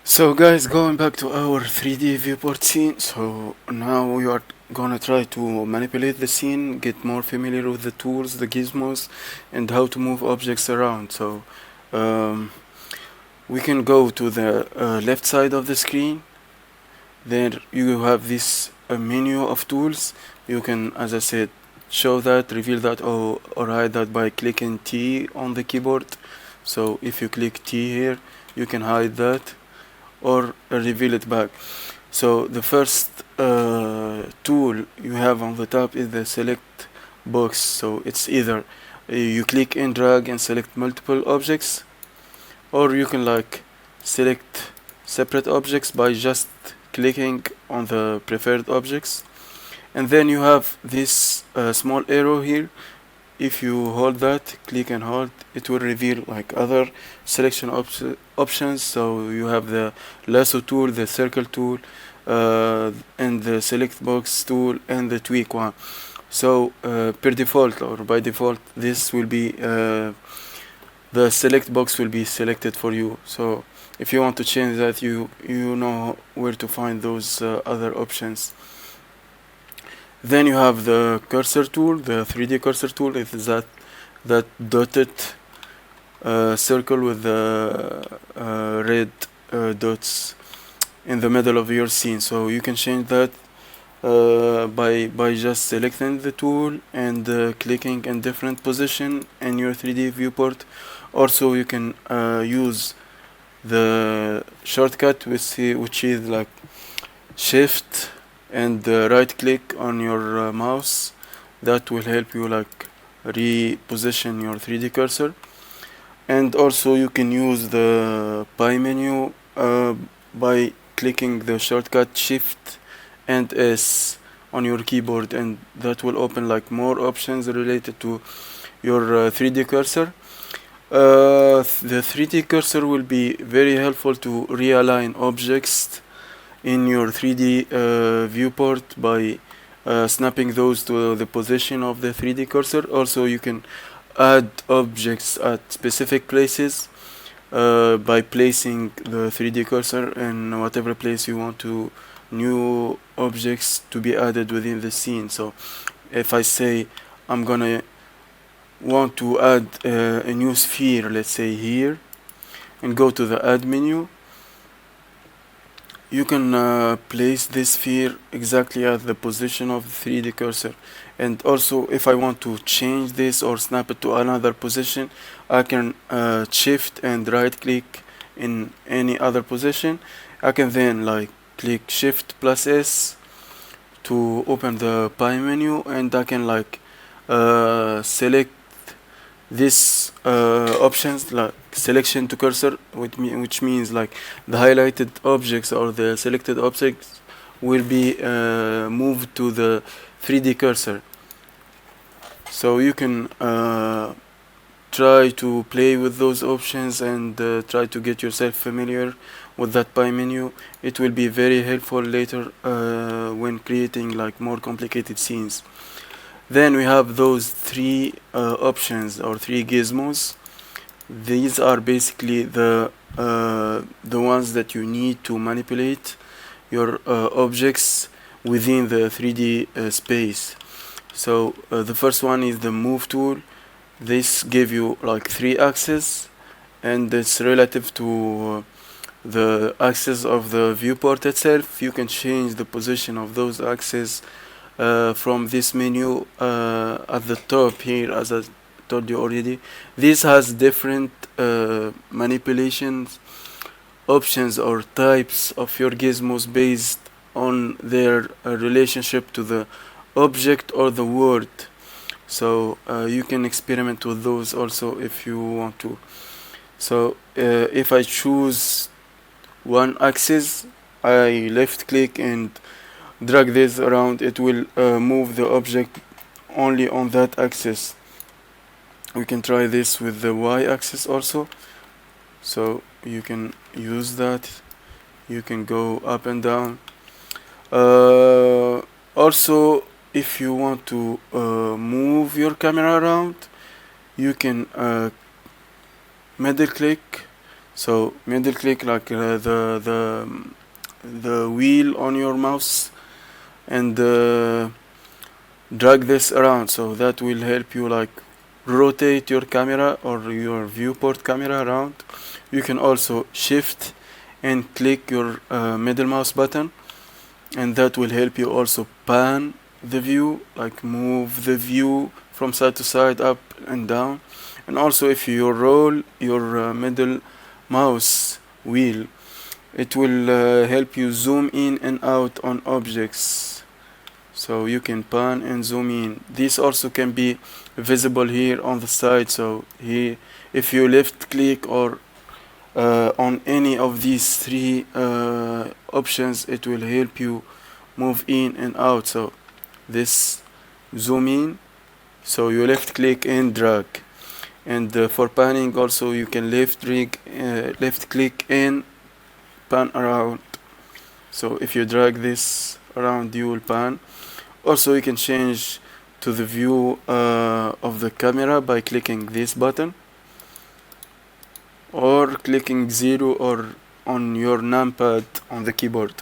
So guys, going back to our 3D viewport scene, so now we are gonna try to manipulate the scene, get more familiar with the tools, the gizmos, and how to move objects around. So um, we can go to the left side of the screen. There you have this menu of tools. You can, as I said, show that, reveal that, or hide that by clicking T on the keyboard. So if you click T here, you can hide that or reveal it back. So the first tool you have on the top is the select box. So it's either you click and drag and select multiple objects, or you can like select separate objects by just clicking on the preferred objects. And then you have this small arrow here. If you hold that, click and hold, it will reveal like other selection options. So you have the lasso tool, the circle tool, and the select box tool, and the tweak one. So per default or by default, this will be the select box will be selected for you. So if you want to change that, you know where to find those other options. Then you have the cursor tool, the 3D cursor tool. It is that dotted circle with the red dots in the middle of your scene. So you can change that by just selecting the tool and clicking in different position in your 3D viewport. Also, you can use the shortcut which is like shift and right click on your mouse. That will help you like reposition your 3D cursor. And also you can use the pie menu by clicking the shortcut shift and S on your keyboard, and that will open like more options related to your 3D cursor. The 3D cursor will be very helpful to realign objects in your 3D viewport by snapping those to the position of the 3D cursor. Also, you can add objects at specific places by placing the 3D cursor in whatever place you want to new objects to be added within the scene. So if I say I'm gonna want to add a new sphere, let's say here, and go to the add menu, you can place this sphere exactly at the position of the 3D cursor. And also, if I want to change this or snap it to another position, I can shift and right click in any other position. I can then like click shift plus S to open the pie menu, and I can like select this options like selection to cursor, which means like the highlighted objects or the selected objects will be moved to the 3D cursor. So you can try to play with those options and try to get yourself familiar with that pie menu. It will be very helpful later when creating like more complicated scenes. Then we have those three options or three gizmos. These are basically the ones that you need to manipulate your objects within the 3D space. So the first one is the move tool. This give you like 3 axes, and it's relative to the axis of the viewport itself. You can change the position of those axes from this menu at the top here, as I told you already. This has different manipulations options or types of your gizmos based on their relationship to the object or the word. So you can experiment with those also if you want to. So if I choose one axis, I left click and drag this around, it will move the object only on that axis. We can try this with the Y axis also. So you can use that. You can go up and down. Also, if you want to move your camera around, you can middle click So middle click like the wheel on your mouse, and drag this around, so that will help you like rotate your camera or your viewport camera around. You can also shift and click your middle mouse button, and that will help you also pan the view, like move the view from side to side, up and down. And also if you roll your middle mouse wheel, it will help you zoom in and out on objects, so you can pan and zoom in. This also can be visible here on the side, so here if you left click or on any of these three options, it will help you move in and out. So this zoom in, so you left click and drag. And for panning also, you can left click and pan around. So if you drag this around, you will pan. Also you can change to the view of the camera by clicking this button, or clicking 0 or on your numpad on the keyboard.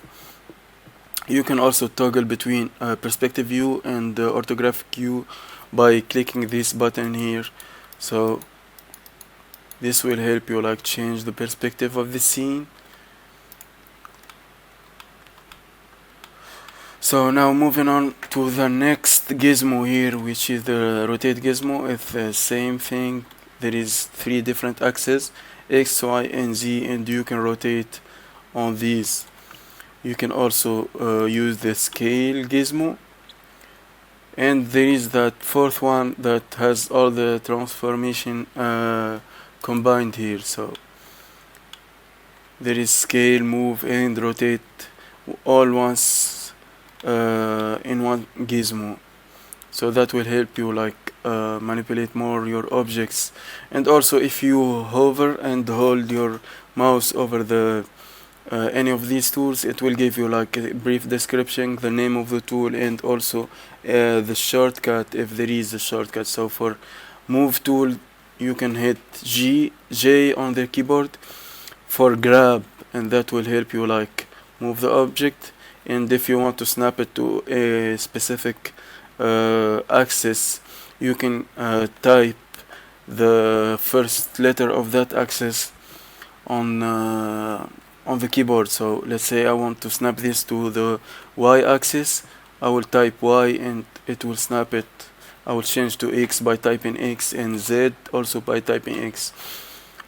You can also toggle between perspective view and orthographic view by clicking this button here. So this will help you like change the perspective of the scene. So now moving on to the next gizmo here, which is the rotate gizmo. It's the same thing. There is three different axes, X, Y, and Z, and you can rotate on these. You can also use the scale gizmo, and there is that fourth one that has all the transformation combined here. So there is scale, move, and rotate all once in one gizmo. So that will help you like manipulate more your objects. And also if you hover and hold your mouse over the any of these tools, it will give you like a brief description, the name of the tool, and also the shortcut if there is a shortcut. So for move tool, you can hit J on the keyboard for grab, and that will help you like move the object. And if you want to snap it to a specific axis, you can type the first letter of that axis on the keyboard. So let's say I want to snap this to the Y axis. I will type Y and it will snap it. I will change to X by typing X, and Z also by typing X,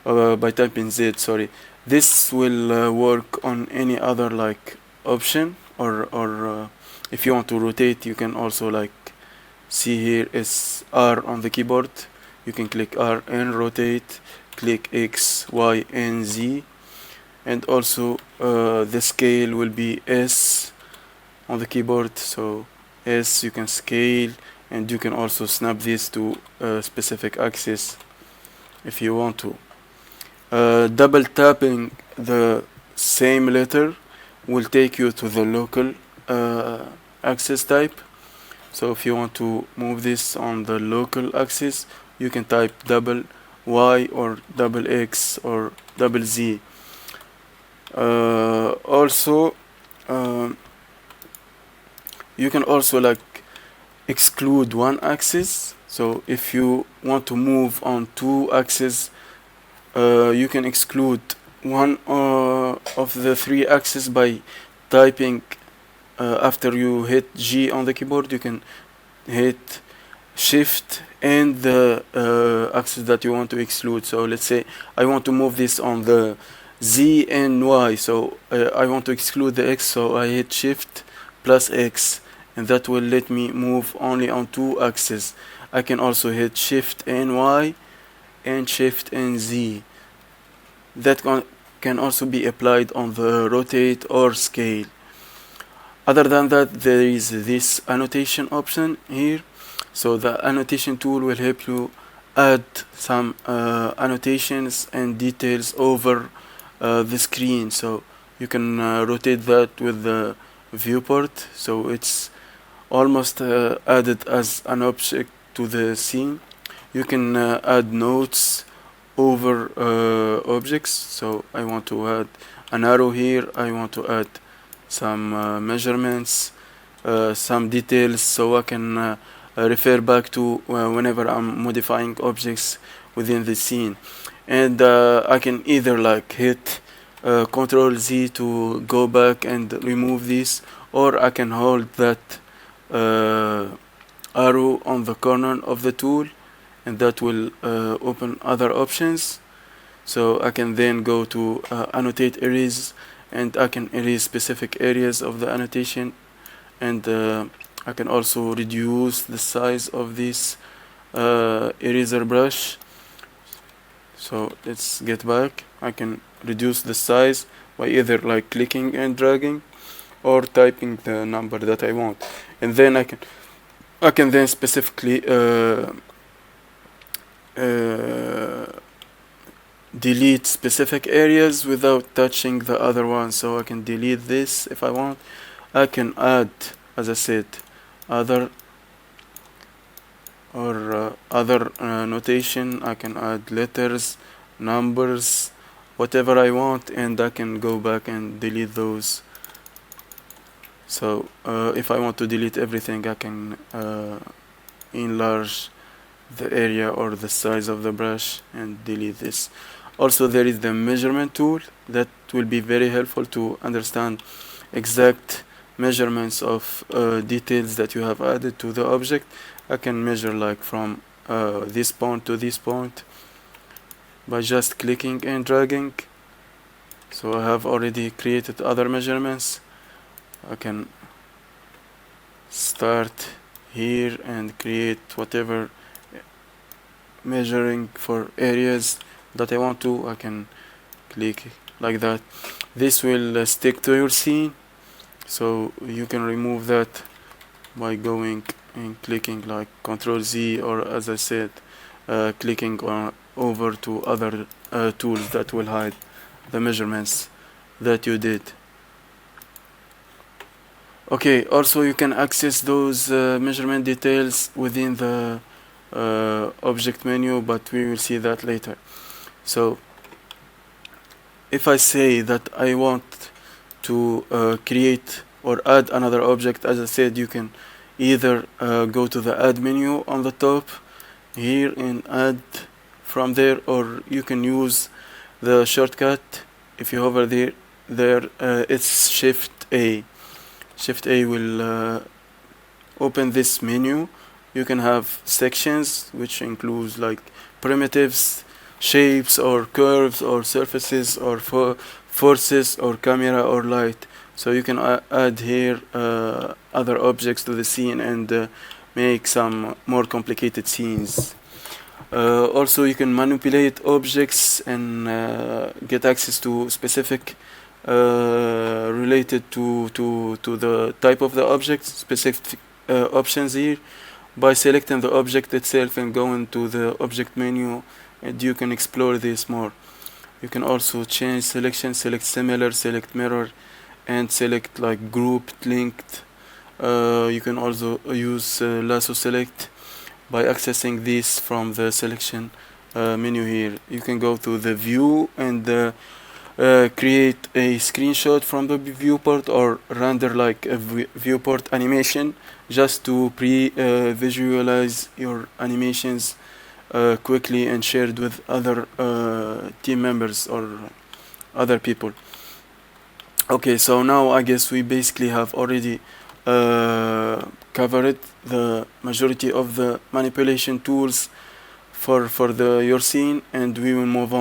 by typing Z, sorry. This will work on any other like option, or if you want to rotate, you can also like see here is R on the keyboard. You can click R and rotate, click X, Y, and Z. And also the scale will be S on the keyboard, so S you can scale, and you can also snap this to a specific axis if you want to. Double tapping the same letter will take you to the local axis type. So if you want to move this on the local axis, you can type double Y or double X or double Z. Also you can also like exclude one axis. So if you want to move on two axes, you can exclude one of the three axes by typing after you hit G on the keyboard, you can hit shift and the axis that you want to exclude. So let's say I want to move this on the Z and Y, so I want to exclude the X, so I hit shift plus X, and that will let me move only on two axes. I can also hit shift and Y and shift and Z. That can also be applied on the rotate or scale. Other than that, there is this annotation option here. So the annotation tool will help you add some annotations and details over the screen. So you can rotate that with the viewport, so it's almost added as an object to the scene. You can add notes over objects. So I want to add an arrow here, I want to add some measurements, some details, so I can refer back to whenever I'm modifying objects within the scene. And I can either like hit Control Z to go back and remove this, or I can hold that arrow on the corner of the tool, and that will open other options. So I can then go to annotate areas, and I can erase specific areas of the annotation, and I can also reduce the size of this eraser brush. So let's get back. I can reduce the size by either like clicking and dragging or typing the number that I want, and then I can then specifically delete specific areas without touching the other one. So I can delete this if I want. I can add, as I said, other notation. I can add letters, numbers, whatever I want, and I can go back and delete those. So if I want to delete everything, I can enlarge the area or the size of the brush and delete this. Also, there is the measurement tool that will be very helpful to understand exact measurements of details that you have added to the object. I can measure like from this point to this point by just clicking and dragging. So I have already created other measurements. I can start here and create whatever measuring for areas that I want to. I can click like that. This will stick to your scene, so you can remove that by going and clicking like Control Z, or as I said, clicking over to other tools that will hide the measurements that you did. Okay, also you can access those measurement details within the object menu, but we will see that later. So if I say that I want to create or add another object, as I said, you can either go to the add menu on the top here and add from there, or you can use the shortcut. If you hover there, it's Shift A. Shift A will open this menu. You can have sections, which includes like primitives, shapes or curves or surfaces or forces or camera or light. So you can add here other objects to the scene and make some more complicated scenes. Also, you can manipulate objects and get access to specific related to the type of the object, specific options here by selecting the object itself and going to the object menu, and you can explore this more. You can also change selection, select similar, select mirror, and select like grouped, linked. You can also use lasso select by accessing this from the selection menu here. You can go to the view and create a screenshot from the viewport or render like a viewport animation just to visualize your animations quickly and shared with other team members or other people. Okay, so now I guess we basically have already covered the majority of the manipulation tools for your scene, and we will move on